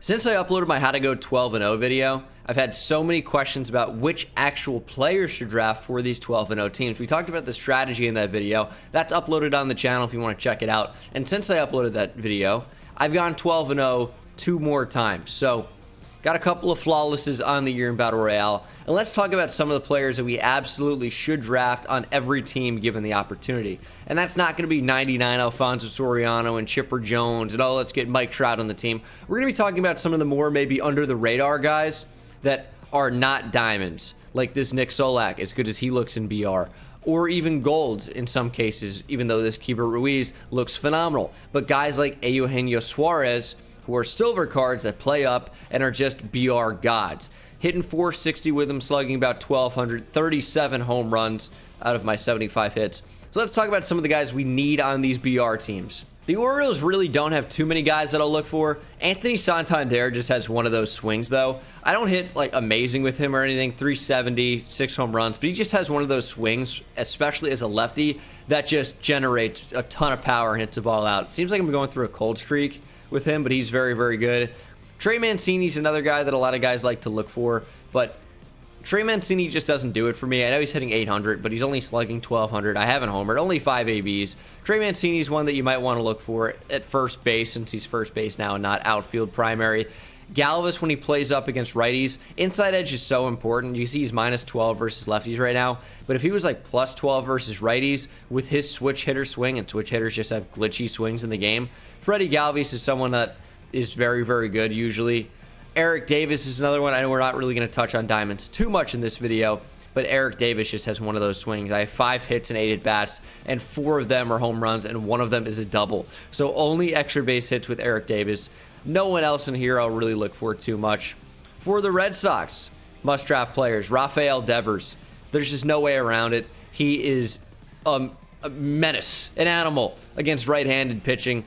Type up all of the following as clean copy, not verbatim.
Since I uploaded my How to Go 12-0 video, I've had so many questions about which actual players to draft for these 12-0 teams. We talked about the strategy in that video. That's uploaded on the channel if you want to check it out. And since I uploaded that video, I've gone 12-0 two more times. So, got a couple of flawlesses on the year in Battle Royale. And let's talk about some of the players that we absolutely should draft on every team given the opportunity. And that's not going to be 99 Alfonso Soriano and Chipper Jones and oh, let's get Mike Trout on the team. We're going to be talking about some of the more maybe under the radar guys that are not diamonds, like this Nick Solak, as good as he looks in BR. Or even golds in some cases, even though this Keibert Ruiz looks phenomenal. But guys like Eugenio Suarez, who are silver cards that play up and are just BR gods. Hitting 460 with them, slugging about 1,200, 37 home runs out of my 75 hits. So let's talk about some of the guys we need on these BR teams. The Orioles really don't have too many guys that I'll look for. Anthony Santander just has one of those swings, though. I don't hit, like, amazing with him or anything. 370, 6 home runs. But he just has one of those swings, especially as a lefty, that just generates a ton of power and hits the ball out. It seems like I'm going through a cold streak with him, but he's very, very good. Trey Mancini's another guy that a lot of guys like to look for, but Trey Mancini just doesn't do it for me. I know he's hitting 800, but he's only slugging 1,200. I haven't homered, only 5 ABs. Trey Mancini's one that you might want to look for at first base, since he's first base now and not outfield primary. Galvis, when he plays up against righties, inside edge is so important. You see he's minus 12 versus lefties right now, but if he was like plus 12 versus righties with his switch hitter swing, and switch hitters just have glitchy swings in the game, Freddie Galvis is someone that is very, very good usually. Eric Davis is another one. I know we're not really going to touch on diamonds too much in this video, but Eric Davis just has one of those swings. I have 5 hits and 8 at-bats, and 4 of them are home runs, and 1 of them is a double. So only extra base hits with Eric Davis. No one else in here I'll really look for too much. For the Red Sox, must-draft players, Rafael Devers. There's just no way around it. He is a menace, an animal against right-handed pitching.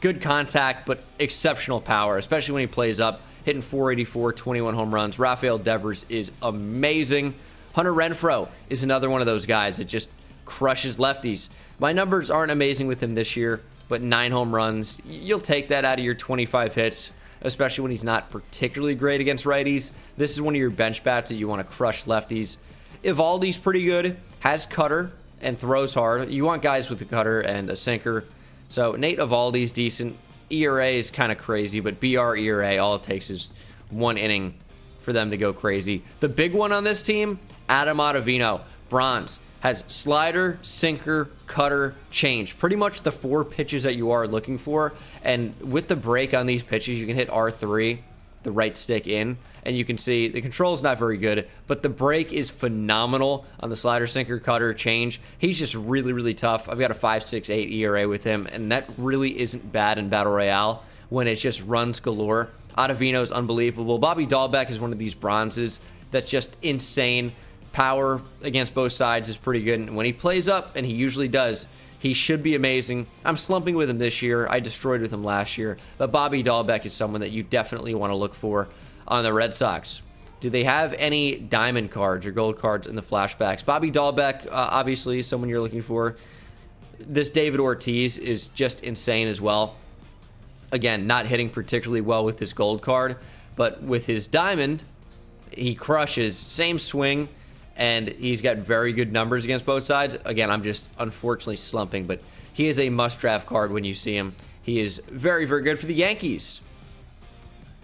Good contact, but exceptional power, especially when he plays up, hitting 484, 21 home runs. Rafael Devers is amazing. Hunter Renfro is another one of those guys that just crushes lefties. My numbers aren't amazing with him this year, but 9 home runs. You'll take that out of your 25 hits, especially when he's not particularly great against righties. This is one of your bench bats that you want to crush lefties. Evaldi's pretty good, has cutter, and throws hard. You want guys with a cutter and a sinker. So Nate Evaldi's decent. ERA is kind of crazy, but BR ERA, all it takes is 1 inning for them to go crazy. The big one on this team, Adam Ottavino, bronze, has slider, sinker, cutter, change. Pretty much the 4 pitches that you are looking for. And with the break on these pitches, you can hit R3, the right stick in, and you can see the control is not very good, but the break is phenomenal on the slider, sinker, cutter, change. He's just really, really tough. I've got a 5.68 ERA with him, and that really isn't bad in Battle Royale when it's just runs galore. Ottavino's unbelievable. Bobby Dalbeck is one of these bronzes that's just insane. Power against both sides is pretty good, and when he plays up, and he usually does, he should be amazing. I'm slumping with him this year. I destroyed with him last year, but Bobby Dalbeck is someone that you definitely want to look for on the Red Sox. Do they have any diamond cards or gold cards in the flashbacks? Bobby Dalbeck, obviously, is someone you're looking for. This David Ortiz is just insane as well. Again, not hitting particularly well with his gold card, but with his diamond, he crushes. Same swing, and he's got very good numbers against both sides. Again, I'm just unfortunately slumping, but he is a must-draft card when you see him. He is very, very good for the Yankees.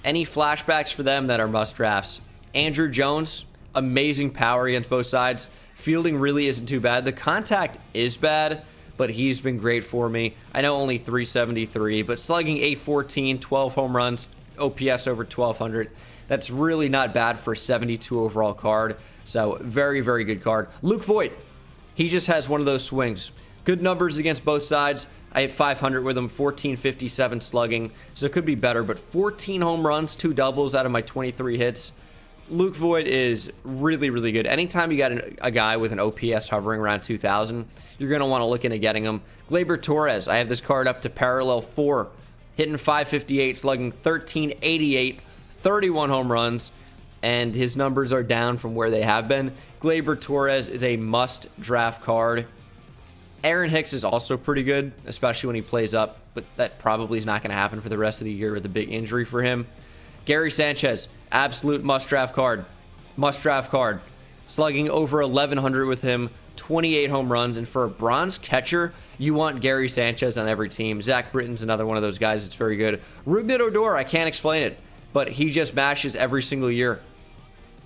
Any flashbacks for them that are must-drafts? Andrew Jones, amazing power against both sides. Fielding really isn't too bad. The contact is bad, but he's been great for me. I know only 373, but slugging 814, 12 home runs, OPS over 1,200. That's really not bad for a 72 overall card. So, very, very good card. Luke Voigt, he just has one of those swings. Good numbers against both sides. I hit 500 with him, 1457 slugging, so it could be better, but 14 home runs, 2 doubles out of my 23 hits. Luke Voigt is really, really good. Anytime you got a guy with an OPS hovering around 2,000, you're going to want to look into getting him. Gleber Torres, I have this card up to parallel 4, hitting 558, slugging 1388, 31 home runs, and his numbers are down from where they have been. Gleber Torres is a must-draft card. Aaron Hicks is also pretty good, especially when he plays up, but that probably is not going to happen for the rest of the year with a big injury for him. Gary Sanchez, absolute must-draft card. Must-draft card. Slugging over 1,100 with him, 28 home runs. And for a bronze catcher, you want Gary Sanchez on every team. Zach Britton's another one of those guys that's very good. Rougned Odor, I can't explain it, but he just mashes every single year.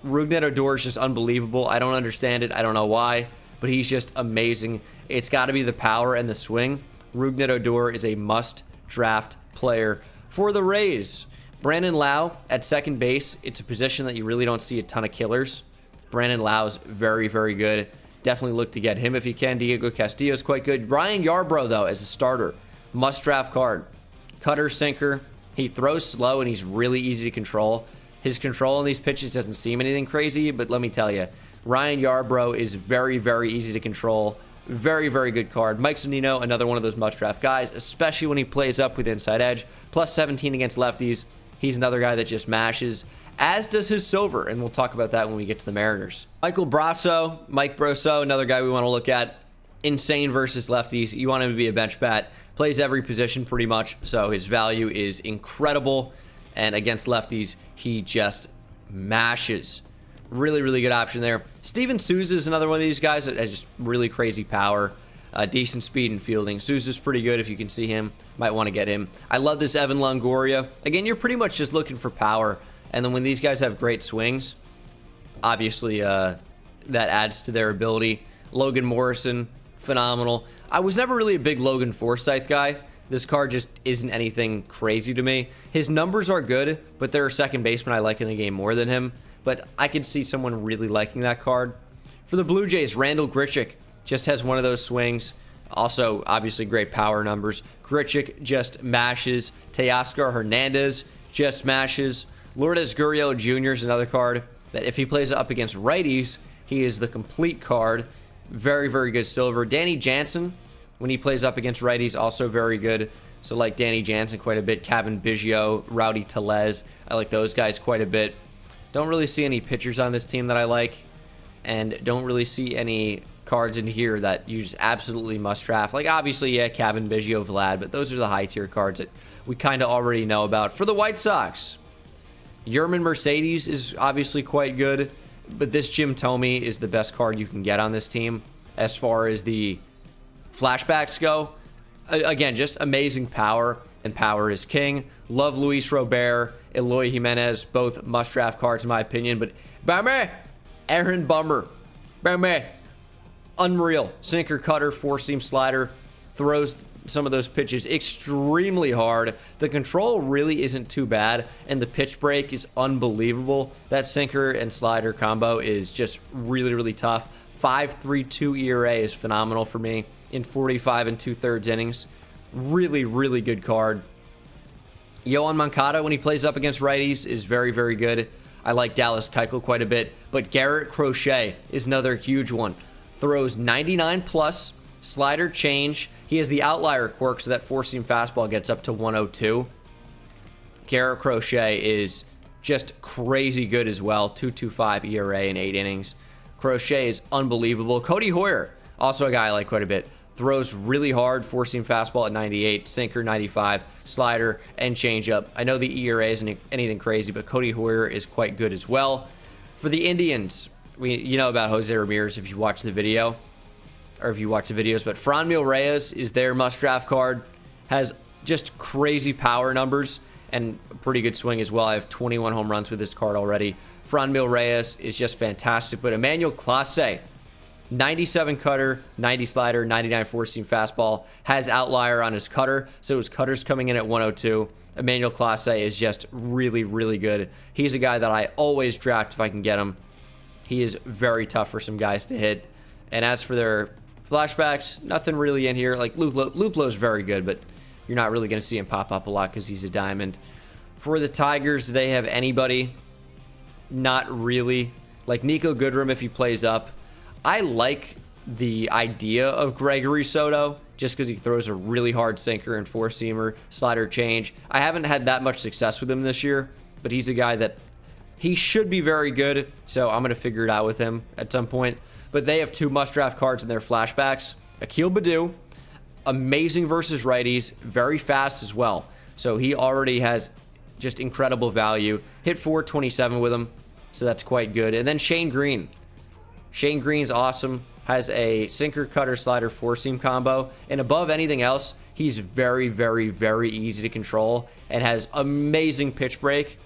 Rougned Odor is just unbelievable. I don't understand it. I don't know why, but he's just amazing. It's got to be the power and the swing. Rougned Odor is a must-draft player for the Rays. Brandon Lau at second base. It's a position that you really don't see a ton of killers. Brandon Lau's very, very good. Definitely look to get him if you can. Diego Castillo's quite good. Ryan Yarbrough, though, as a starter. Must-draft card. Cutter, sinker. He throws slow, and he's really easy to control. His control on these pitches doesn't seem anything crazy, but let me tell you, Ryan Yarbrough is very, very easy to control. Very, very good card. Mike Zunino, another one of those must-draft guys, especially when he plays up with inside edge. Plus 17 against lefties. He's another guy that just mashes, as does his Silver, and we'll talk about that when we get to the Mariners. Mike Brasso, another guy we want to look at. Insane versus lefties. You want him to be a bench bat. Plays every position pretty much, so his value is incredible. And against lefties, he just mashes. Really, really good option there. Steven Souza is another one of these guys that has just really crazy power. Decent speed and fielding. Souza's pretty good if you can see him. Might want to get him. I love this Evan Longoria. Again, you're pretty much just looking for power. And then when these guys have great swings, obviously that adds to their ability. Logan Morrison, phenomenal. I was never really a big Logan Forsythe guy. This card just isn't anything crazy to me. His numbers are good, but there are second basemen I like in the game more than him. But I could see someone really liking that card. For the Blue Jays, Randall Grichuk just has one of those swings. Also, obviously, great power numbers. Grichuk just mashes. Teoscar Hernandez just mashes. Lourdes Gurriel Jr. is another card that if he plays up against righties, he is the complete card. Very, very good Silver. Danny Jansen, when he plays up against righties, also very good. So like Danny Jansen quite a bit. Kevin Biggio, Rowdy Tellez. I like those guys quite a bit. Don't really see any pitchers on this team that I like. And don't really see any cards in here that you just absolutely must draft. Like, obviously, yeah, Kevin Biggio, Vlad, but those are the high-tier cards that we kind of already know about. For the White Sox, Yerman Mercedes is obviously quite good, but this Jim Thome is the best card you can get on this team as far as the flashbacks go. Again, just amazing power, and power is king. Love Luis Robert, Eloy Jimenez, both must-draft cards in my opinion, but Bummer, Aaron Bummer, Bummer, unreal. Sinker, cutter, four-seam slider, throws some of those pitches extremely hard. The control really isn't too bad, and the pitch break is unbelievable. That sinker and slider combo is just really, really tough. 5.32 ERA is phenomenal for me in 45 and 2/3 innings. Really, really good card. Yohan Moncada, when he plays up against righties, is very, very good. I like Dallas Keuchel quite a bit, but Garrett Crochet is another huge one. Throws 99 plus, slider change. He has the outlier quirk, so that four-seam fastball gets up to 102. Garrett Crochet is just crazy good as well. 2.25 ERA in 8 innings. Crochet is unbelievable. Cody Hoyer, also a guy I like quite a bit. Throws really hard, four-seam fastball at 98, sinker 95, slider, and changeup. I know the ERA isn't anything crazy, but Cody Hoyer is quite good as well. For the Indians, you know about Jose Ramirez if you watch the video, or if you watch the videos, but Franmil Reyes is their must-draft card. Has just crazy power numbers and a pretty good swing as well. I have 21 home runs with this card already. Franmil Reyes is just fantastic, but Emmanuel Clase, 97 cutter, 90 slider, 99 four-seam fastball, has outlier on his cutter, so his cutter's coming in at 102. Emmanuel Clase is just really, really good. He's a guy that I always draft if I can get him. He is very tough for some guys to hit. And as for their flashbacks, nothing really in here. Like Luplo's very good, but you're not really going to see him pop up a lot because he's a diamond. For the Tigers, do they have anybody? Not really. Like Nico Goodrum if he plays up. I like the idea of Gregory Soto just because he throws a really hard sinker and four-seamer, slider change. I haven't had that much success with him this year, but he's a guy that he should be very good, so I'm going to figure it out with him at some point. But they have two must-draft cards in their flashbacks. Akil Baddoo, amazing versus righties, very fast as well. So he already has just incredible value. Hit 427 with him, so that's quite good. And then Shane Green. Shane Green's awesome. Has a sinker, cutter, slider, four-seam combo. And above anything else, he's very, very, very easy to control and has amazing pitch break.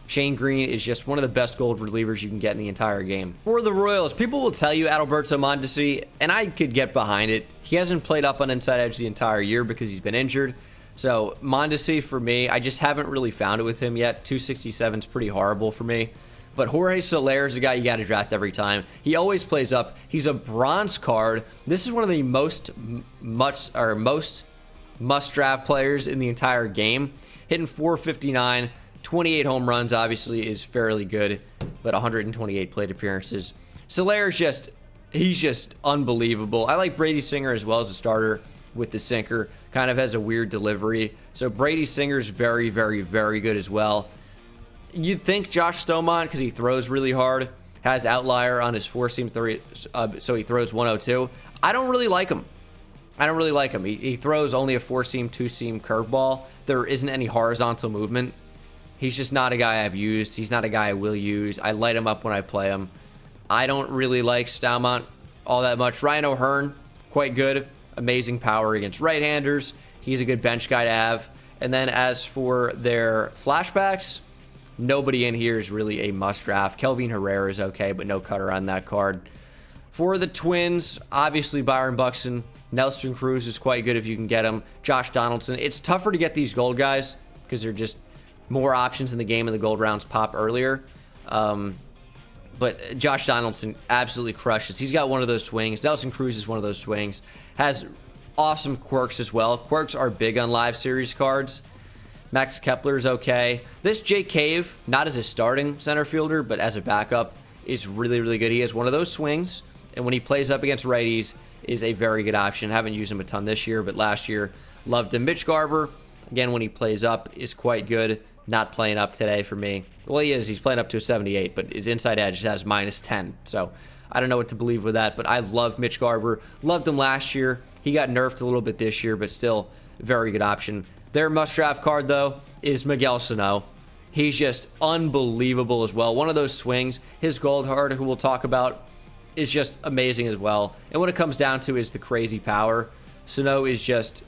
Shane Green is just one of the best gold relievers you can get in the entire game. For the Royals, people will tell you Adalberto Mondesi, and I could get behind it. He hasn't played up on inside edge the entire year because he's been injured. So Mondesi, for me, I just haven't really found it with him yet. 267 is pretty horrible for me. But Jorge Solaire is a guy you got to draft every time. He always plays up. He's a bronze card. This is one of the most must-draft players in the entire game. Hitting 459, 28 home runs, obviously, is fairly good, but 128 plate appearances. Solaire is he's just unbelievable. I like Brady Singer as well as a starter with the sinker. Kind of has a weird delivery. So Brady Singer's very, very, very good as well. You'd think Josh Stomont, because he throws really hard, has outlier on his four-seam three, so he throws 102. I don't really like him. He throws only a four-seam, two-seam curveball. There isn't any horizontal movement. He's just not a guy I've used. He's not a guy I will use. I light him up when I play him. I don't really like Stomont all that much. Ryan O'Hearn, quite good. Amazing power against right-handers. He's a good bench guy to have. And then as for their flashbacks, nobody in here is really a must-draft. Kelvin Herrera is okay, but no cutter on that card. For the Twins, obviously Byron Buxton. Nelson Cruz is quite good if you can get him. Josh Donaldson. It's tougher to get these gold guys because they're just more options in the game and the gold rounds pop earlier. But Josh Donaldson absolutely crushes. He's got one of those swings. Nelson Cruz is one of those swings. Has awesome quirks as well. Quirks are big on live series cards. Max Kepler is okay. This Jake Cave, not as a starting center fielder, but as a backup, is really, really good. He has one of those swings, and when he plays up against righties, is a very good option. Haven't used him a ton this year, but last year, loved him. Mitch Garver, again, when he plays up, is quite good. Not playing up today for me. Well, he is. He's playing up to a 78, but his inside edge has -10. So I don't know what to believe with that, but I love Mitch Garver. Loved him last year. He got nerfed a little bit this year, but still very good option. Their must-draft card, though, is Miguel Snow. He's just unbelievable as well. One of those swings. His gold card, who we'll talk about, is just amazing as well. And what it comes down to is the crazy power. Snow is just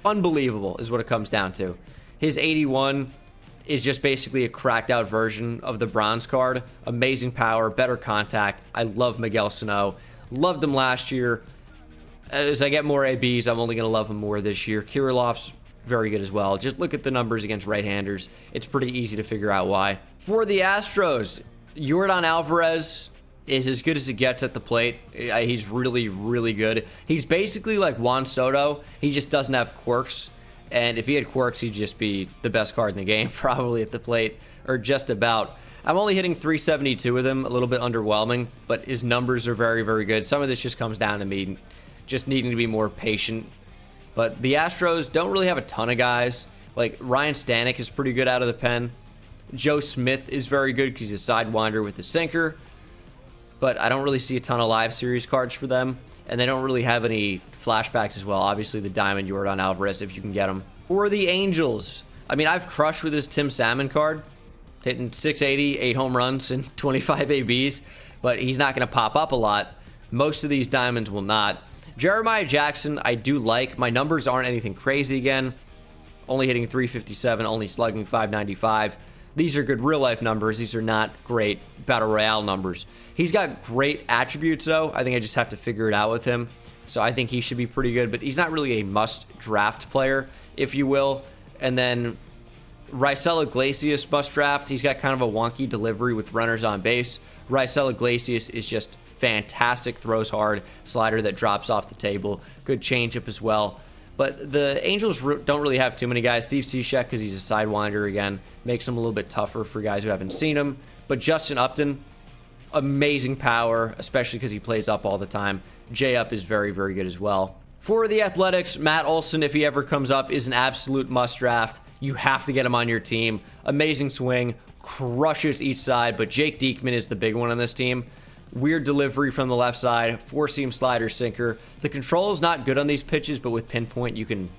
unbelievable is what it comes down to. His 81 is just basically a cracked out version of the bronze card. Amazing power, better contact. I love Miguel Snow. Loved him last year. As I get more ABs, I'm only going to love him more this year. Kirilov's very good as well. Just look at the numbers against right-handers. It's pretty easy to figure out why. For the Astros, Eurodon Alvarez is as good as it gets at the plate. He's really, really good. He's basically like Juan Soto. He just doesn't have quirks. And if he had quirks, he'd just be the best card in the game, probably at the plate, or just about. I'm only hitting 372 with him, a little bit underwhelming, but his numbers are very, very good. Some of this just comes down to me just needing to be more patient. But the Astros don't really have a ton of guys. Like, Ryan Stanek is pretty good out of the pen. Joe Smith is very good because he's a sidewinder with the sinker. But I don't really see a ton of live series cards for them. And they don't really have any flashbacks as well. Obviously, the Diamond Jordan Alvarez, if you can get them. Or the Angels. I mean, I've crushed with his Tim Salmon card. Hitting 680, 8 home runs, and 25 ABs. But he's not going to pop up a lot. Most of these Diamonds will not. Jeremiah Jackson, I do like. My numbers aren't anything crazy again. Only hitting 357, only slugging 595. These are good real-life numbers. These are not great Battle Royale numbers. He's got great attributes, though. I think I just have to figure it out with him. So I think he should be pretty good, but he's not really a must-draft player, if you will. And then Rysel Iglesias must-draft. He's got kind of a wonky delivery with runners on base. Rysel Iglesias is just fantastic, throws hard, slider that drops off the table. Good changeup as well. But the Angels don't really have too many guys. Steve Cishek, because he's a sidewinder again, makes him a little bit tougher for guys who haven't seen him. But Justin Upton, amazing power, especially because he plays up all the time. J-Up is very, very good as well. For the Athletics, Matt Olson, if he ever comes up, is an absolute must-draft. You have to get him on your team. Amazing swing, crushes each side, but Jake Diekman is the big one on this team. Weird delivery from the left side, four-seam slider sinker. The control is not good on these pitches, but with pinpoint, you can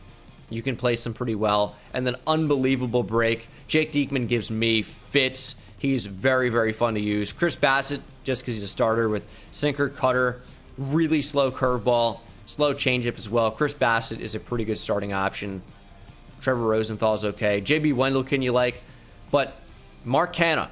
You can place him pretty well. And then unbelievable break. Jake Diekman gives me fits. He's very, very fun to use. Chris Bassett, just because he's a starter with sinker, cutter, really slow curveball, slow changeup as well. Chris Bassett is a pretty good starting option. Trevor Rosenthal is okay. JB Wendelken you like. But Mark Canha,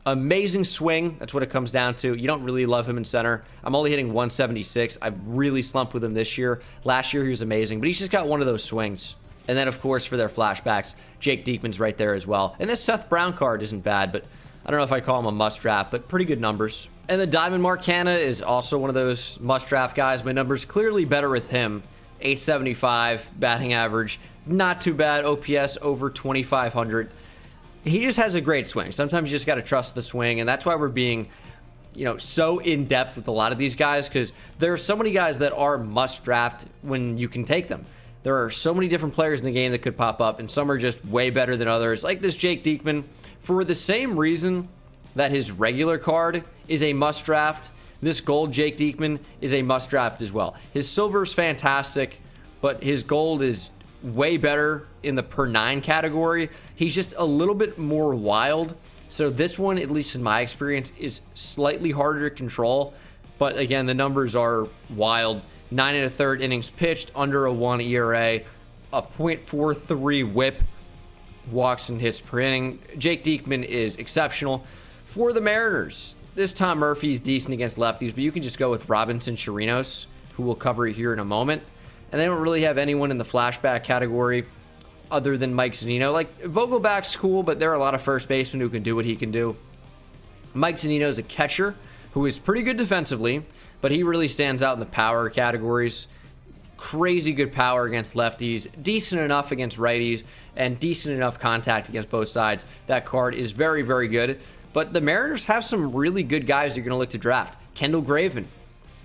amazing swing. That's what it comes down to. You don't really love him in center. I'm only hitting 176. I've really slumped with him this year. Last year he was amazing, but he's just got one of those swings. And then, of course, for their flashbacks, Jake Diekman's right there as well. And this Seth Brown card isn't bad, but I don't know if I call him a must-draft, but pretty good numbers. And the Diamond Mark Canha is also one of those must-draft guys. My number's clearly better with him. 875 batting average. Not too bad. OPS over 2,500. He just has a great swing. Sometimes you just got to trust the swing, and that's why we're being, so in-depth with a lot of these guys, because there are so many guys that are must-draft when you can take them. There are so many different players in the game that could pop up, and some are just way better than others, like this Jake Diekman. For the same reason that his regular card is a must-draft, this gold Jake Diekman is a must-draft as well. His silver is fantastic, but his gold is way better in the per 9 category. He's just a little bit more wild. So this one, at least in my experience, is slightly harder to control. But again, the numbers are wild. 9 1/3 innings pitched, under a 1 ERA, a .43 whip, walks and hits per inning. Jake Diekman is exceptional. For the Mariners, this Tom Murphy is decent against lefties, but you can just go with Robinson Chirinos, who we'll cover here in a moment. And they don't really have anyone in the flashback category other than Mike Zunino. Like, Vogelback's cool, but there are a lot of first basemen who can do what he can do. Mike Zunino is a catcher who is pretty good defensively, but he really stands out in the power categories. Crazy good power against lefties, decent enough against righties, and decent enough contact against both sides. That card is very, very good. But the Mariners have some really good guys you're going to look to draft. Kendall Graven.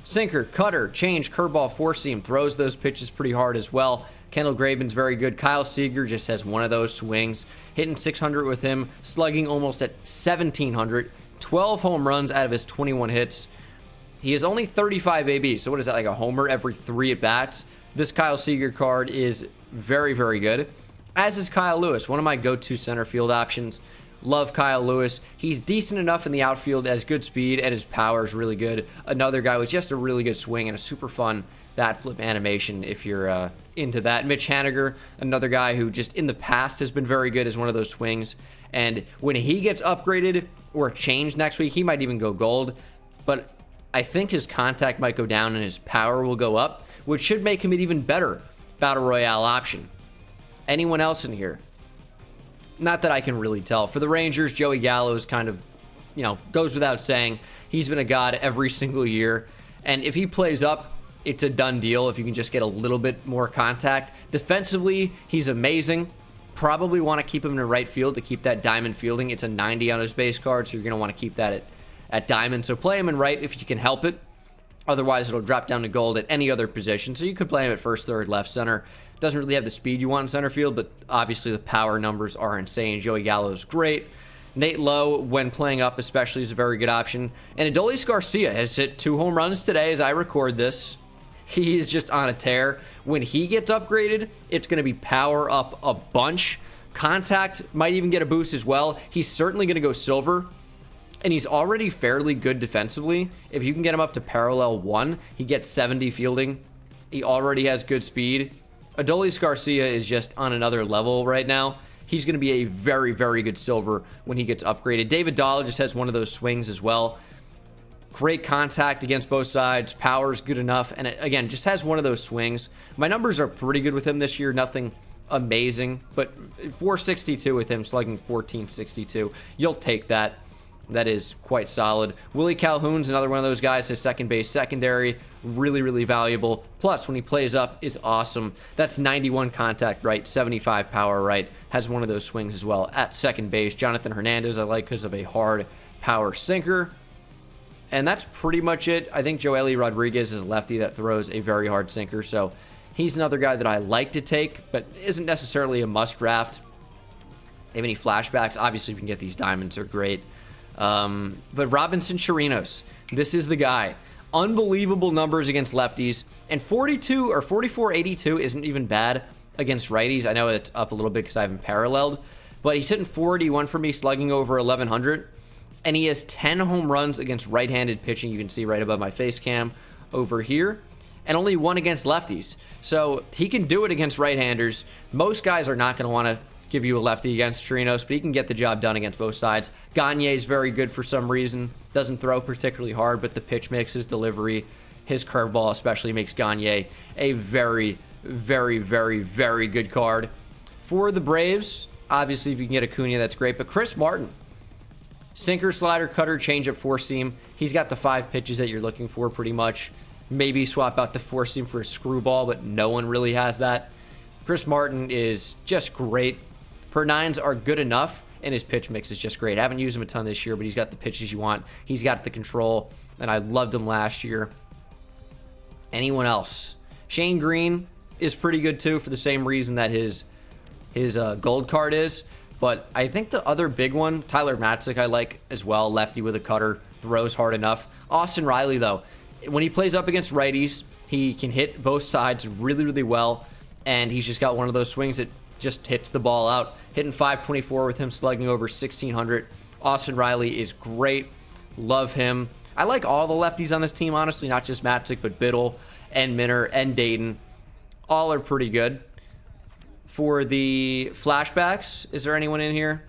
Sinker, cutter, change, curveball, four-seam, throws those pitches pretty hard as well. Kendall Graven's very good. Kyle Seager just has one of those swings. Hitting 600 with him, slugging almost at 1,700. 12 home runs out of his 21 hits. He is only 35 AB, so what is that, like a homer every 3 at-bats? This Kyle Seager card is very, very good. As is Kyle Lewis, one of my go-to center field options. Love Kyle Lewis. He's decent enough in the outfield, has good speed, and his power is really good. Another guy with just a really good swing and a super fun bat flip animation if you're into that. Mitch Haniger, another guy who just in the past has been very good as one of those swings. And when he gets upgraded or changed next week, he might even go gold. But I think his contact might go down and his power will go up, which should make him an even better Battle Royale option. Anyone else in here? Not that I can really tell. For the Rangers, Joey Gallo is kind of, goes without saying. He's been a god every single year. And if he plays up, it's a done deal if you can just get a little bit more contact. Defensively, he's amazing. Probably want to keep him in right field to keep that diamond fielding. It's a 90 on his base card, so you're going to want to keep that at diamond. So play him in right if you can help it. Otherwise, it'll drop down to gold at any other position. So you could play him at first, third, left, center. Doesn't really have the speed you want in center field, but obviously the power numbers are insane. Joey Gallo is great. Nate Lowe, when playing up especially, is a very good option. And Adolis Garcia has hit 2 home runs today as I record this. He is just on a tear. When he gets upgraded, it's going to be power up a bunch. Contact might even get a boost as well. He's certainly going to go silver. And he's already fairly good defensively. If you can get him up to parallel 1, he gets 70 fielding. He already has good speed. Adolis Garcia is just on another level right now. He's going to be a very, very good silver when he gets upgraded. David Dahl just has one of those swings as well. Great contact against both sides. Power is good enough. And again, just has one of those swings. My numbers are pretty good with him this year. Nothing amazing. But 462 with him, slugging 1462. You'll take that. That is quite solid. Willie Calhoun's another one of those guys. His second base secondary, really, really valuable. Plus, when he plays up, is awesome. That's 91 contact right, 75 power right. Has one of those swings as well at second base. Jonathan Hernandez I like because of a hard power sinker. And that's pretty much it. I think Joely Rodriguez is a lefty that throws a very hard sinker. So he's another guy that I like to take, but isn't necessarily a must draft. Have any flashbacks? Obviously, if you can get these diamonds, are great. But Robinson Chirinos, this is the guy. Unbelievable numbers against lefties, and 42 or 44.82 isn't even bad against righties. I know it's up a little bit because I haven't paralleled, but he's hitting 481 for me, slugging over 1100, and he has 10 home runs against right-handed pitching. You can see right above my face cam over here, and only 1 against lefties. So he can do it against right-handers. Most guys are not going to want to give you a lefty against Chirinos, but he can get the job done against both sides. Gagne is very good for some reason. Doesn't throw particularly hard, but the pitch mix, his delivery, his curveball especially makes Gagne a very, very, very, very good card. For the Braves, obviously if you can get Acuna, that's great, but Chris Martin, sinker, slider, cutter, changeup, four-seam. He's got the 5 pitches that you're looking for pretty much. Maybe swap out the four-seam for a screwball, but no one really has that. Chris Martin is just great. Per nines are good enough, and his pitch mix is just great. I haven't used him a ton this year, but he's got the pitches you want. He's got the control, and I loved him last year. Anyone else? Shane Green is pretty good too, for the same reason that his gold card is. But I think the other big one, Tyler Matzik, I like as well. Lefty with a cutter, throws hard enough. Austin Riley, though, when he plays up against righties, he can hit both sides really, really well, and he's just got one of those swings that just hits the ball out. Hitting 524 with him, slugging over 1600. Austin Riley is great. Love him. I like all the lefties on this team, honestly, not just Matzik, but Biddle and Minner and Dayton. All are pretty good. For the flashbacks, is there anyone in here?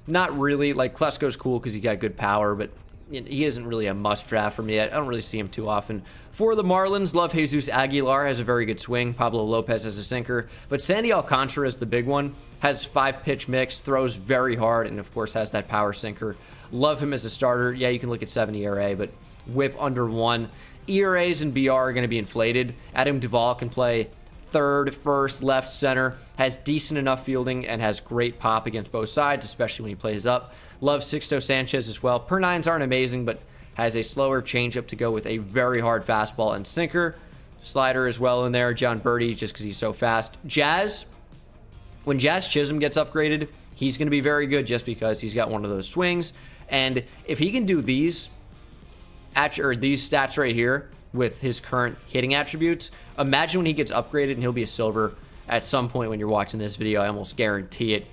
Not really. Like, Klesko's cool because he got good power, but he isn't really a must draft for me. I don't really see him too often. For the Marlins, love Jesus Aguilar, has a very good swing. Pablo Lopez has a sinker. But Sandy Alcantara is the big one. Has 5-pitch mix, throws very hard, and of course has that power sinker. Love him as a starter. Yeah, you can look at 70 ERA, but whip under 1. ERAs and BR are going to be inflated. Adam Duvall can play third, first, left, center. Has decent enough fielding and has great pop against both sides, especially when he plays up. Love Sixto Sanchez as well. Per nines aren't amazing, but has a slower changeup to go with a very hard fastball and sinker. Slider as well in there. John Birdie, just because he's so fast. Jazz, when Jazz Chisholm gets upgraded, he's going to be very good just because he's got one of those swings. And if he can do these stats right here with his current hitting attributes, imagine when he gets upgraded and he'll be a silver at some point when you're watching this video. I almost guarantee it.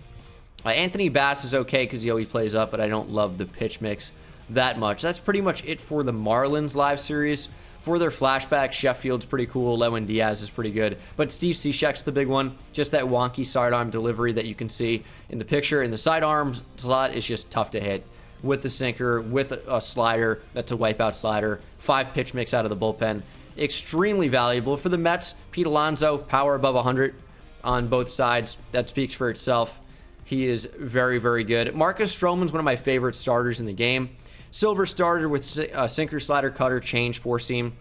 Anthony Bass is okay because he always plays up, but I don't love the pitch mix that much. That's pretty much it for the Marlins live series. For their flashback, Sheffield's pretty cool. Lewin Diaz is pretty good. But Steve Cishek's the big one. Just that wonky sidearm delivery that you can see in the picture. In the sidearm slot, it's just tough to hit. With the sinker, with a slider, that's a wipeout slider. 5-pitch mix out of the bullpen. Extremely valuable. For the Mets, Pete Alonso, power above 100 on both sides. That speaks for itself. He is very, very good. Marcus Stroman's one of my favorite starters in the game. Silver starter with sinker, slider, cutter, change, four-seam.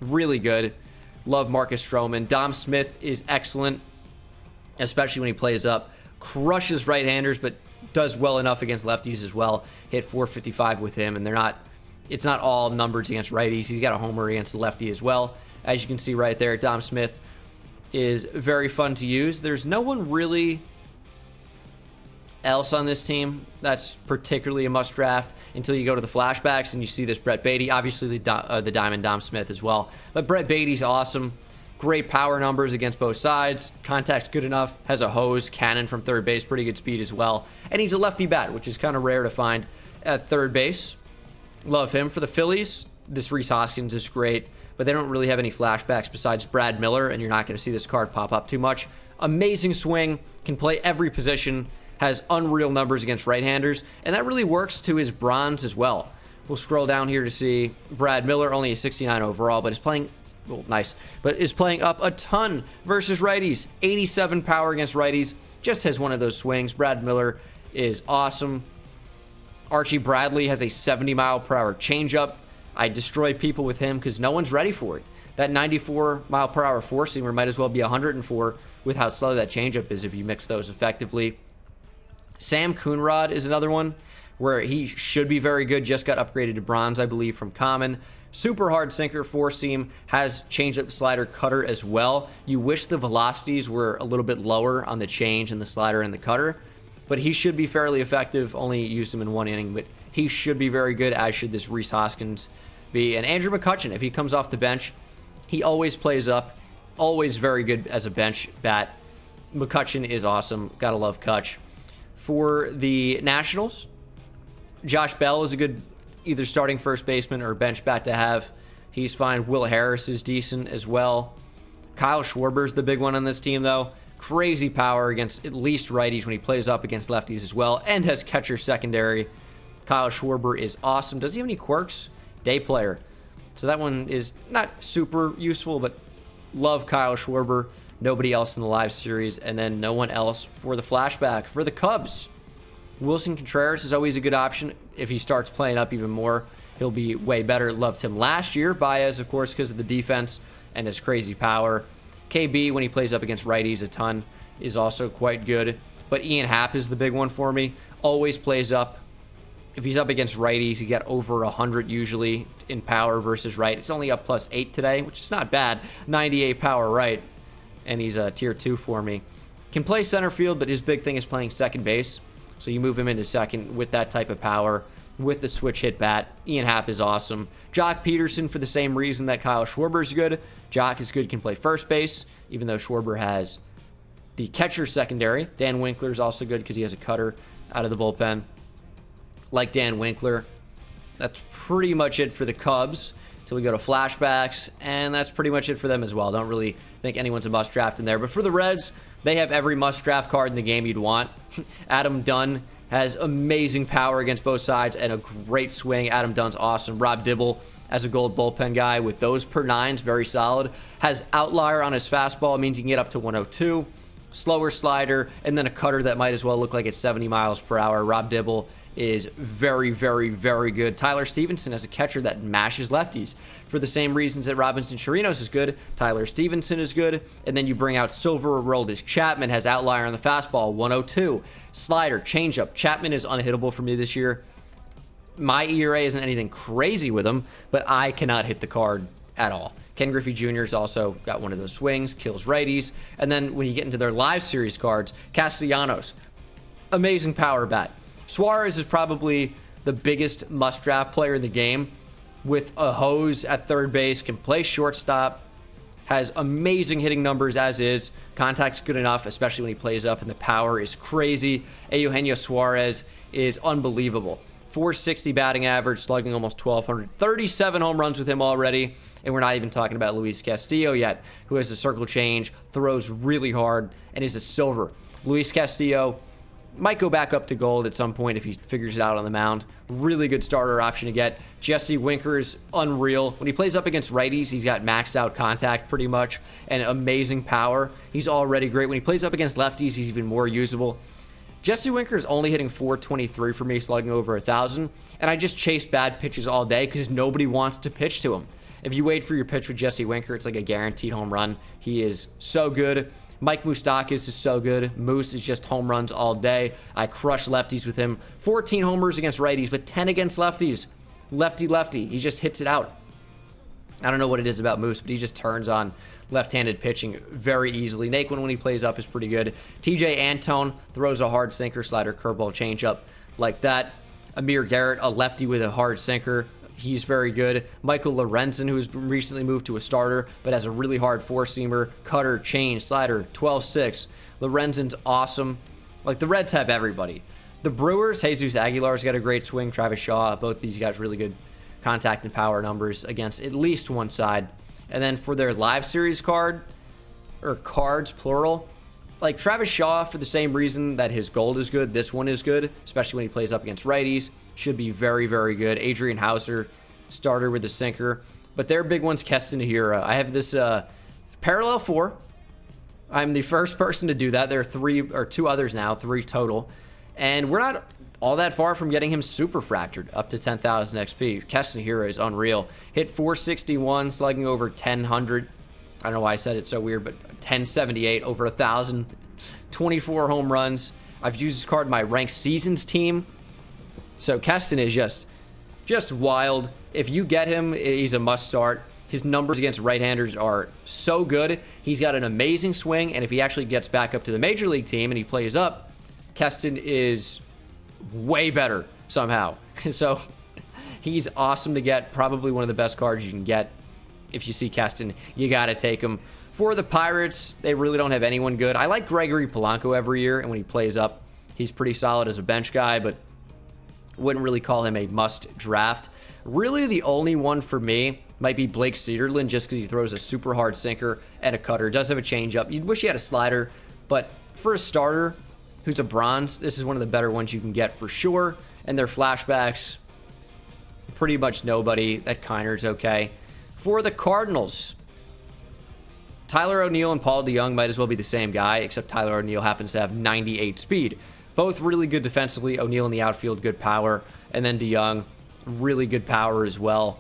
Really good. Love Marcus Stroman. Dom Smith is excellent, especially when he plays up. Crushes right-handers, but does well enough against lefties as well. Hit 455 with him, and it's not all numbers against righties. He's got a homer against the lefty as well. As you can see right there, Dom Smith is very fun to use. There's no one really else on this team that's particularly a must draft until you go to the flashbacks and you see this Brett Beatty, obviously the Diamond Dom Smith as well. But Brett Beatty's awesome. Great power numbers against both sides. Contact's good enough. Has a hose, cannon from third base, pretty good speed as well. And he's a lefty bat, which is kind of rare to find at third base. Love him. For the Phillies, this Rhys Hoskins is great, but they don't really have any flashbacks besides Brad Miller, and you're not going to see this card pop up too much. Amazing swing, can play every position, has unreal numbers against right-handers, and that really works to his bronze as well. We'll scroll down here to see Brad Miller, only a 69 overall, but is playing, well, nice, but is playing up a ton versus righties. 87 power against righties, just has one of those swings. Brad Miller is awesome. Archie Bradley has a 70-mile-per-hour changeup. I destroy people with him because no one's ready for it. That 94-mile-per-hour four-seamer might as well be 104 with how slow that changeup is if you mix those effectively. Sam Coonrod is another one where he should be very good. Just got upgraded to bronze, I believe, from common. Super hard sinker, four-seam, has changeup, slider, cutter as well. You wish the velocities were a little bit lower on the change and the slider and the cutter, but he should be fairly effective. Only used him in one inning, but he should be very good, as should this Rhys Hoskins be. And Andrew McCutchen, if he comes off the bench, he always plays up, always very good as a bench bat. McCutcheon is awesome. Gotta love Kutch. For the Nationals, Josh Bell is a good either starting first baseman or bench bat to have. He's fine. Will Harris is decent as well. Kyle Schwarber's the big one on this team, though. Crazy power against at least righties when he plays up against lefties as well, and has catcher secondary. Kyle Schwarber is awesome. Does he have any quirks? Day player. So that one is not super useful, but love Kyle Schwarber. Nobody else in the live series, and then no one else for the flashback. For the Cubs, Wilson Contreras is always a good option. If he starts playing up even more, he'll be way better. Loved him last year. Baez, of course, because of the defense and his crazy power. KB, when he plays up against righties a ton, is also quite good. But Ian Happ is the big one for me. Always plays up. If he's up against righties, he got over 100 usually in power versus right. It's only up +8 today, which is not bad. 98 power right. And he's a tier 2 for me. Can play center field, but his big thing is playing second base. So you move him into second with that type of power, with the switch hit bat. Ian Happ is awesome. Jock Peterson, for the same reason that Kyle Schwarber is good. Jock is good, can play first base, even though Schwarber has the catcher secondary. Dan Winkler is also good because he has a cutter out of the bullpen. Like Dan Winkler. That's pretty much it for the Cubs. So we go to flashbacks, and that's pretty much it for them as well. Don't really think anyone's a must draft in there. But for the Reds, they have every must draft card in the game you'd want. Adam Dunn has amazing power against both sides and a great swing. Adam Dunn's awesome. Rob Dibble as a gold bullpen guy with those per nines, very solid. Has outlier on his fastball, means he can get up to 102. Slower slider, and then a cutter that might as well look like it's 70 miles per hour. Rob Dibble is very, very, very good. Tyler Stevenson has a catcher that mashes lefties. For the same reasons that Robinson Chirinos is good, Tyler Stevenson is good. And then you bring out Silver Aroldis. Chapman has outlier on the fastball, 102. Slider, changeup. Chapman is unhittable for me this year. My ERA isn't anything crazy with him, but I cannot hit the card at all. Ken Griffey Jr. has also got one of those swings, kills righties. And then when you get into their live series cards, Castellanos, amazing power bat. Suarez is probably the biggest must-draft player in the game with a hose at third base, can play shortstop, has amazing hitting numbers as is. Contact's good enough, especially when he plays up, and the power is crazy. Eugenio Suarez is unbelievable. 460 batting average, slugging almost 1,200. 37 home runs with him already, and we're not even talking about Luis Castillo yet, who has a circle change, throws really hard, and is a silver. Luis Castillo might go back up to gold at some point if he figures it out on the mound. Really good starter option to get. Jesse Winker is unreal. When he plays up against righties, he's got maxed out contact pretty much and amazing power. He's already great. When he plays up against lefties, he's even more usable. Jesse Winker is only hitting 423 for me, slugging over 1,000. And I just chase bad pitches all day because nobody wants to pitch to him. If you wait for your pitch with Jesse Winker, it's like a guaranteed home run. He is so good. Mike Moustakas is so good. Moose is just home runs all day. I crush lefties with him. 14 homers against righties, but 10 against lefties. Lefty. He just hits it out. I don't know what it is about Moose, but he just turns on left-handed pitching very easily. Naquin, when he plays up, is pretty good. TJ Antone throws a hard sinker, slider, curveball, changeup like that. Amir Garrett, a lefty with a hard sinker. He's very good. Michael Lorenzen, who has recently moved to a starter, but has a really hard four-seamer, cutter, change, slider, 12-6. Lorenzen's awesome. Like, the Reds have everybody. The Brewers, Jesus Aguilar's got a great swing. Travis Shaw, both these guys really good contact and power numbers against at least one side. And then for their live series card, or cards, plural, like Travis Shaw, for the same reason that his gold is good, this one is good, especially when he plays up against righties. Should be very, very good. Adrian Hauser, starter with a sinker. But their big one's Keston Hiura. I have this parallel 4. I'm the first person to do that. There are 2 others now, 3 total. And we're not all that far from getting him super fractured up to 10,000 XP. Keston Hiura is unreal. Hit 461, slugging over 1,000. I don't know why I said it so weird, but 1078, over 1,000. 24 home runs. I've used this card in my ranked seasons team. So Keston is just wild. If you get him, he's a must start. His numbers against right-handers are so good. He's got an amazing swing, and if he actually gets back up to the major league team and he plays up, Keston is way better somehow. So he's awesome to get. Probably one of the best cards you can get. If you see Keston, you got to take him. For the Pirates, they really don't have anyone good. I like Gregory Polanco every year, and when he plays up, he's pretty solid as a bench guy, but wouldn't really call him a must draft. Really, the only one for me might be Blake Cederlund, just because he throws a super hard sinker and a cutter. Does have a changeup. You'd wish he had a slider, but for a starter who's a bronze, this is one of the better ones you can get for sure. And their flashbacks, pretty much nobody. That Kiner's okay. For the Cardinals, Tyler O'Neill and Paul DeJong might as well be the same guy, except Tyler O'Neill happens to have 98 speed. Both really good defensively. O'Neill in the outfield, good power. And then DeJong, really good power as well.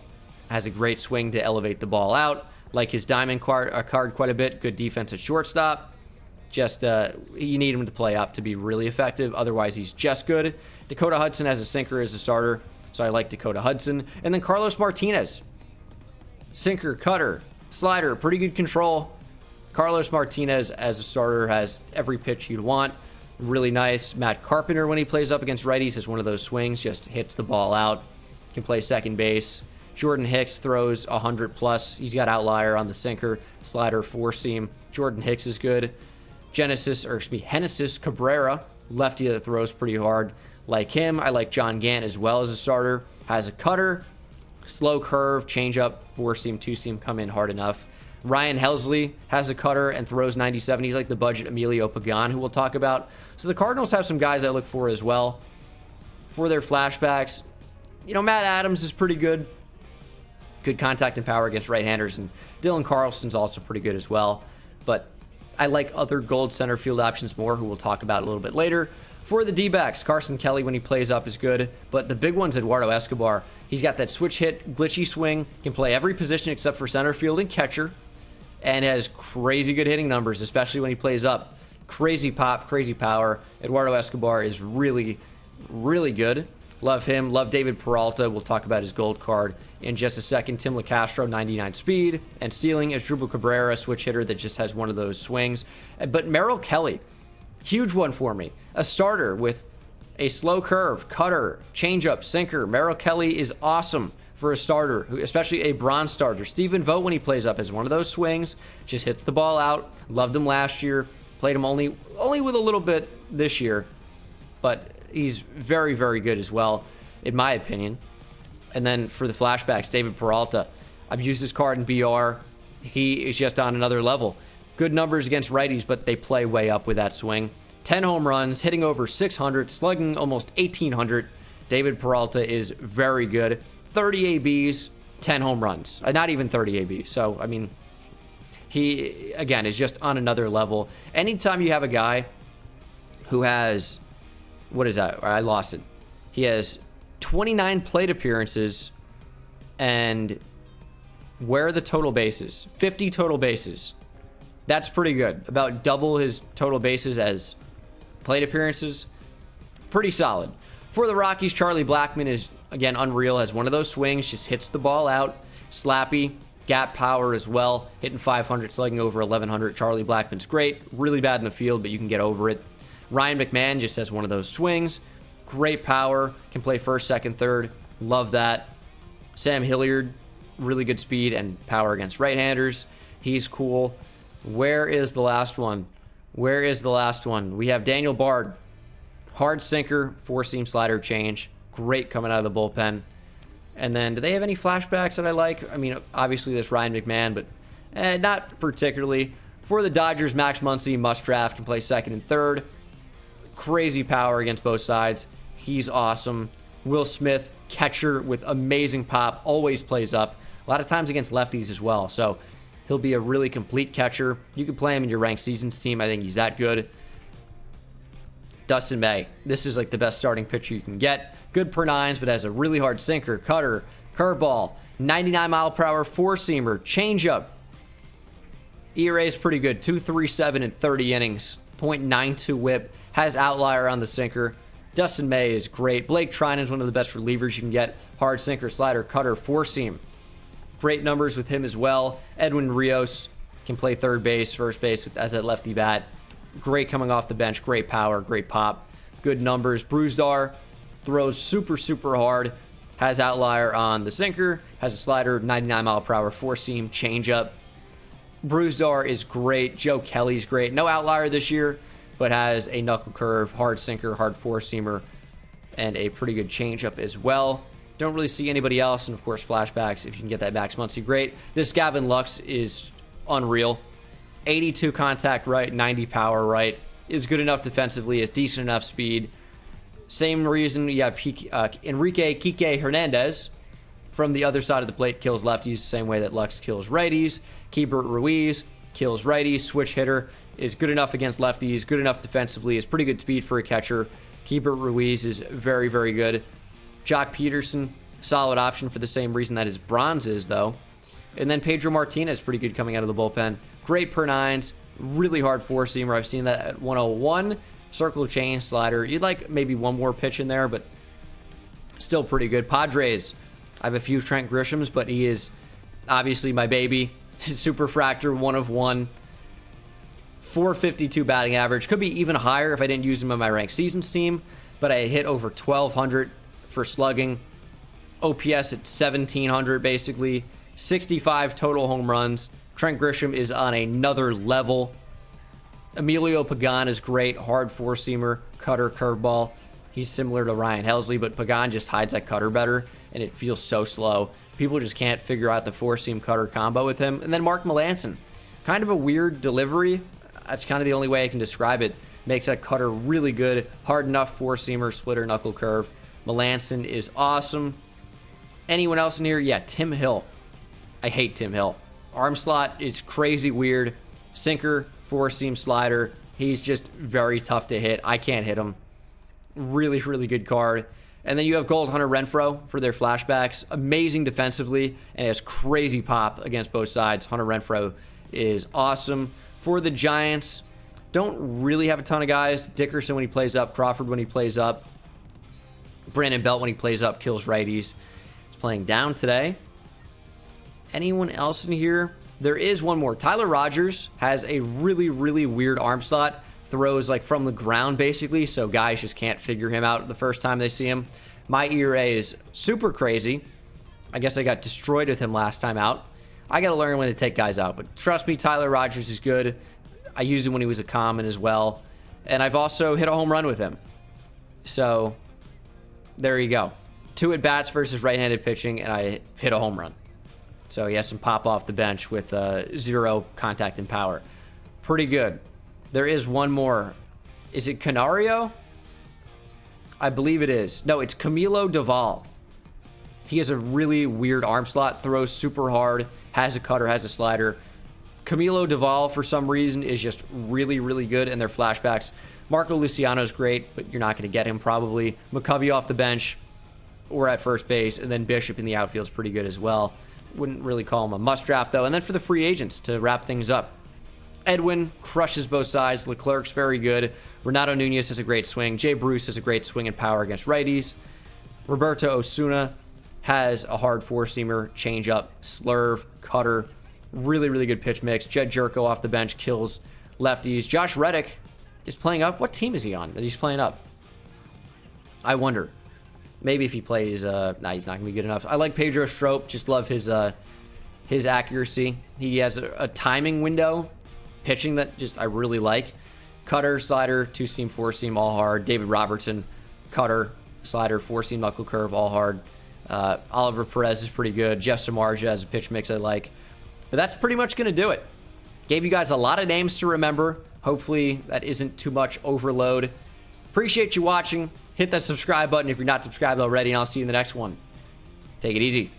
Has a great swing to elevate the ball out. Like his diamond card quite a bit. Good defense at shortstop. Just, you need him to play up to be really effective. Otherwise, he's just good. Dakota Hudson has a sinker as a starter, so I like Dakota Hudson. And then Carlos Martinez. Sinker, cutter, slider, pretty good control. Carlos Martinez as a starter has every pitch you'd want. Really nice. Matt Carpenter, when he plays up against righties, has one of those swings, just hits the ball out. Can play second base. Jordan Hicks throws 100 plus. He's got outlier on the sinker, slider, four seam. Jordan Hicks is good. Genesis Cabrera, lefty that throws pretty hard. Like him, I like John Gant as well as a starter. Has a cutter, slow curve, changeup, four seam, two seam, come in hard enough. Ryan Helsley has a cutter and throws 97. He's like the budget Emilio Pagan, who we'll talk about. So the Cardinals have some guys I look for as well. For their flashbacks, you know, Matt Adams is pretty good. Good contact and power against right-handers. And Dylan Carlson's also pretty good as well. But I like other gold center field options more, who we'll talk about a little bit later. For the D-backs, Carson Kelly, when he plays up, is good. But the big one's Eduardo Escobar. He's got that switch hit, glitchy swing. Can play every position except for center field and catcher. And has crazy good hitting numbers, especially when he plays up. Crazy pop, crazy power. Eduardo Escobar is really, really good. Love him. Love David Peralta. We'll talk about his gold card in just a second. Tim LaCastro, 99 speed. And stealing is Drupal Cabrera, switch hitter that just has one of those swings. But Merrill Kelly, huge one for me. A starter with a slow curve, cutter, changeup, sinker. Merrill Kelly is awesome for a starter, especially a bronze starter. Stephen Vogt, when he plays up, has one of those swings, just hits the ball out. Loved him last year. Played him only with a little bit this year, but he's very, very good as well, in my opinion. And then for the flashbacks, David Peralta. I've used his card in BR. He is just on another level. Good numbers against righties, but they play way up with that swing. 10 home runs, hitting over 600, slugging almost 1,800. David Peralta is very good. 30 ABs, 10 home runs. Not even 30 ABs. So, I mean, he, again, is just on another level. Anytime you have a guy who has, what is that? I lost it. He has 29 plate appearances, and where are the total bases? 50 total bases. That's pretty good. About double his total bases as plate appearances. Pretty solid. For the Rockies, Charlie Blackmon is, again, unreal. Has one of those swings, just hits the ball out. Slappy, gap power as well. Hitting 500, slugging over 1,100. Charlie Blackmon's great. Really bad in the field, but you can get over it. Ryan McMahon just has one of those swings. Great power. Can play first, second, third. Love that. Sam Hilliard, really good speed and power against right-handers. He's cool. Where is the last one? Where is the last one? We have Daniel Bard. Hard sinker, four-seam slider change. Great coming out of the bullpen. And then, do they have any flashbacks that I like? I mean, obviously this Ryan McMahon, but not particularly. For the Dodgers, Max Muncy, must draft, can play second and third. Crazy power against both sides. He's awesome. Will Smith, catcher with amazing pop, always plays up. A lot of times against lefties as well. So he'll be a really complete catcher. You can play him in your ranked seasons team. I think he's that good. Dustin May. This is like the best starting pitcher you can get. Good per nines, but has a really hard sinker, cutter, curveball, 99 mile per hour four-seamer, changeup. ERA is pretty good, 2.37 in 30 innings, .92 whip, has outlier on the sinker. Dustin May is great. Blake Trinan is one of the best relievers you can get. Hard sinker, slider, cutter, four-seam. Great numbers with him as well. Edwin Rios can play third base, first base as a lefty bat. Great coming off the bench, great power, great pop, good numbers. Bruzdar throws super, super hard, has outlier on the sinker, has a slider, 99 mile per hour, four-seam, changeup. Bruzdar is great. Joe Kelly's great. No outlier this year, but has a knuckle curve, hard sinker, hard four-seamer, and a pretty good changeup as well. Don't really see anybody else, and of course flashbacks. If you can get that Max Muncy, great. This Gavin Lux is unreal. 82 contact right, 90 power right. Is good enough defensively, is decent enough speed. Same reason you have Enrique Kike Hernandez from the other side of the plate, kills lefties, same way that Lux kills righties. Keibert Ruiz kills righties, switch hitter, is good enough against lefties, good enough defensively, is pretty good speed for a catcher. Keibert Ruiz is very, very good. Jock Peterson, solid option for the same reason that his bronze is, though. And then Pedro Martinez, pretty good coming out of the bullpen. Great per nines, really hard four-seamer. I've seen that at 101. Circle chain slider. You'd like maybe one more pitch in there, but still pretty good. Padres, I have a few Trent Grishams, but he is obviously my baby. Super fractor, 1 of 1. 452 batting average. Could be even higher if I didn't use him on my ranked seasons team, but I hit over 1,200 for slugging. OPS at 1,700 basically. 65 total home runs. Trent Grisham is on another level. Emilio Pagan is great. Hard four-seamer, cutter, curveball. He's similar to Ryan Helsley, but Pagan just hides that cutter better, and it feels so slow. People just can't figure out the four-seam cutter combo with him. And then Mark Melancon. Kind of a weird delivery. That's kind of the only way I can describe it. Makes that cutter really good. Hard enough four-seamer, splitter, knuckle curve. Melancon is awesome. Anyone else in here? Yeah, Tim Hill. I hate Tim Hill. Arm slot is crazy weird. Sinker, four-seam slider. He's just very tough to hit. I can't hit him. Really, really good card. And then you have Gold Hunter Renfro for their flashbacks. Amazing defensively and has crazy pop against both sides. Hunter Renfro is awesome. For the Giants, don't really have a ton of guys. Dickerson when he plays up. Crawford when he plays up. Brandon Belt when he plays up kills righties. He's playing down today. Anyone else in here? There is one more. Tyler Rogers has a really, really weird arm slot. Throws like from the ground basically, so guys just can't figure him out the first time they see him. My ERA is super crazy. I guess I got destroyed with him last time out. I got to learn when to take guys out, but trust me, Tyler Rogers is good. I used him when he was a common as well, and I've also hit a home run with him. So there you go. 2 at-bats versus right-handed pitching, and I hit a home run. So he has some pop off the bench with 0 contact and power. Pretty good. There is one more. Is it Canario? I believe it is. No, it's Camilo Doval. He has a really weird arm slot, throws super hard, has a cutter, has a slider. Camilo Doval, for some reason, is just really, really good in their flashbacks. Marco Luciano's great, but you're not going to get him probably. McCovey off the bench or at first base, and then Bishop in the outfield is pretty good as well. Wouldn't really call him a must draft, though. And then for the free agents to wrap things up. Edwin crushes both sides. Leclerc's very good. Renato Nunez has a great swing. Jay Bruce has a great swing and power against righties. Roberto Osuna has a hard four-seamer, changeup, slurve, cutter. Really, really good pitch mix. Jed Jerko off the bench kills lefties. Josh Reddick is playing up. What team is he on that he's playing up? I wonder. Maybe if he plays... nah, he's not going to be good enough. I like Pedro Strop. Just love his accuracy. He has a timing window. Pitching that just I really like. Cutter, slider, 2-seam, 4-seam, all hard. David Robertson, cutter, slider, 4-seam, knuckle curve, all hard. Oliver Perez is pretty good. Jeff Samardzija has a pitch mix I like. But that's pretty much going to do it. Gave you guys a lot of names to remember. Hopefully that isn't too much overload. Appreciate you watching. Hit that subscribe button if you're not subscribed already, and I'll see you in the next one. Take it easy.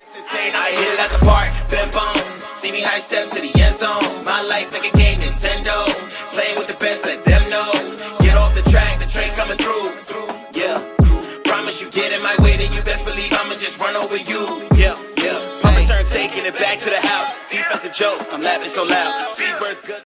I hit it at the park, Ben Bones. See me high step to the end zone. My life like a game, Nintendo. Playing with the best, let them know. Get off the track, the train's coming through. Yeah. Promise you get in my way, then you best believe I'ma just run over you. Yeah, yeah. Papa turn taking it back to the house. Defensive joke, I'm laughing so loud. Speed burst good.